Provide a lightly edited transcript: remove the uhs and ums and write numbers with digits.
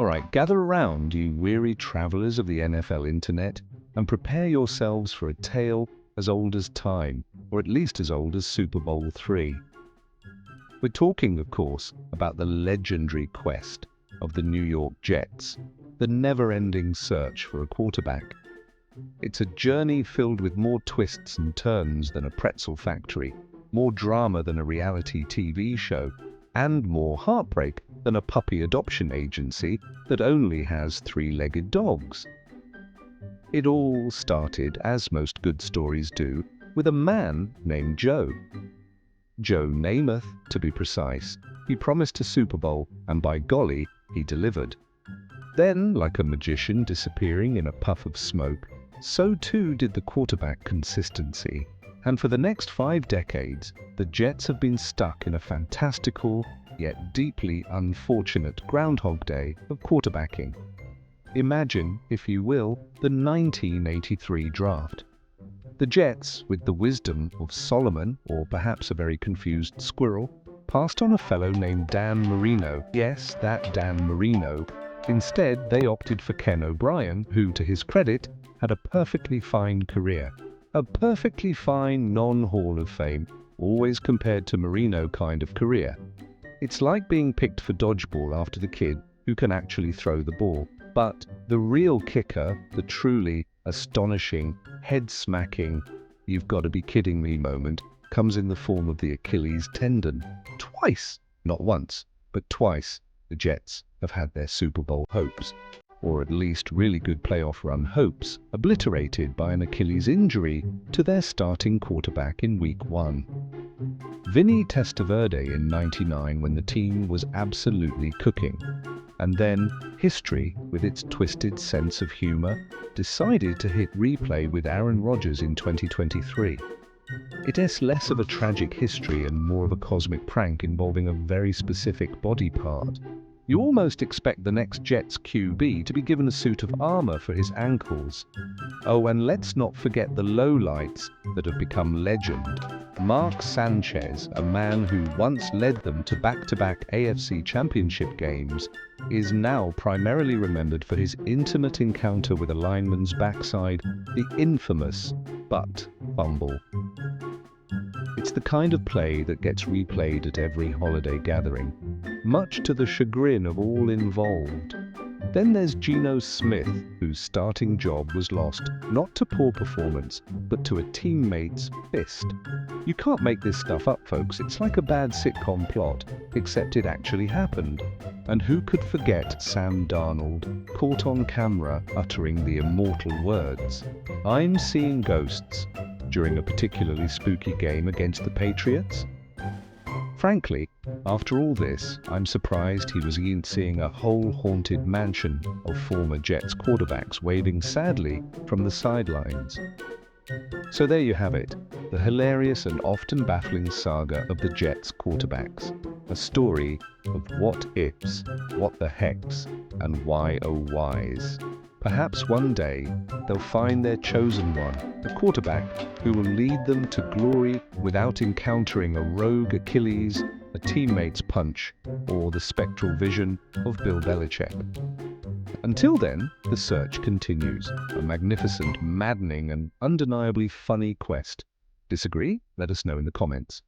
Alright, gather around, you weary travelers of the NFL internet, and prepare yourselves for a tale as old as time, or at least as old as Super Bowl III. We're talking, of course, about the legendary quest of the New York Jets, the never-ending search for a quarterback. It's a journey filled with more twists and turns than a pretzel factory, more drama than a reality TV show, and more heartbreak than a puppy adoption agency that only has three-legged dogs. It all started, as most good stories do, with a man named Joe. Joe Namath, to be precise. He promised a Super Bowl, and by golly, he delivered. Then, like a magician disappearing in a puff of smoke, so too did the quarterback consistency. And for the next 5 decades, the Jets have been stuck in a fantastical, yet deeply unfortunate Groundhog Day of quarterbacking. Imagine, if you will, the 1983 draft. The Jets, with the wisdom of Solomon, or perhaps a very confused squirrel, passed on a fellow named Dan Marino. Yes, that Dan Marino. Instead, they opted for Ken O'Brien, who, to his credit, had a perfectly fine career. A perfectly fine non-Hall of Fame, always compared to Marino kind of career. It's like being picked for dodgeball after the kid who can actually throw the ball. But the real kicker, the truly astonishing, head-smacking, you've got to be kidding me moment, comes in the form of the Achilles tendon. Twice, not once, but twice, the Jets have had their Super Bowl hopes, or at least really good playoff run hopes, obliterated by an Achilles injury to their starting quarterback in Week 1. Vinny Testaverde in '99 when the team was absolutely cooking. And then, history, with its twisted sense of humor, decided to hit replay with Aaron Rodgers in 2023. It is less of a tragic history and more of a cosmic prank involving a very specific body part. You almost expect the next Jets QB to be given a suit of armor for his ankles. Oh, and let's not forget the lowlights that have become legend. Sanchez, a man who once led them to back-to-back AFC Championship games, is now primarily remembered for his intimate encounter with a lineman's backside, the infamous Butt Fumble. It's the kind of play that gets replayed at every holiday gathering, much to the chagrin of all involved. Then there's Geno Smith, whose starting job was lost, not to poor performance, but to a teammate's fist. You can't make this stuff up, folks. It's like a bad sitcom plot, except it actually happened. And who could forget Sam Darnold, caught on camera uttering the immortal words, "I'm seeing ghosts," during a particularly spooky game against the Patriots? Frankly, after all this, I'm surprised he was seeing a whole haunted mansion of former Jets quarterbacks waving sadly from the sidelines. So there you have it, the hilarious and often baffling saga of the Jets quarterbacks. A story of what ifs, what the hecks, and why oh whys. Perhaps one day they'll find their chosen one, the quarterback who will lead them to glory without encountering a rogue Achilles, a teammate's punch, or the spectral vision of Bill Belichick. Until then, the search continues, a magnificent, maddening, and undeniably funny quest. Disagree? Let us know in the comments.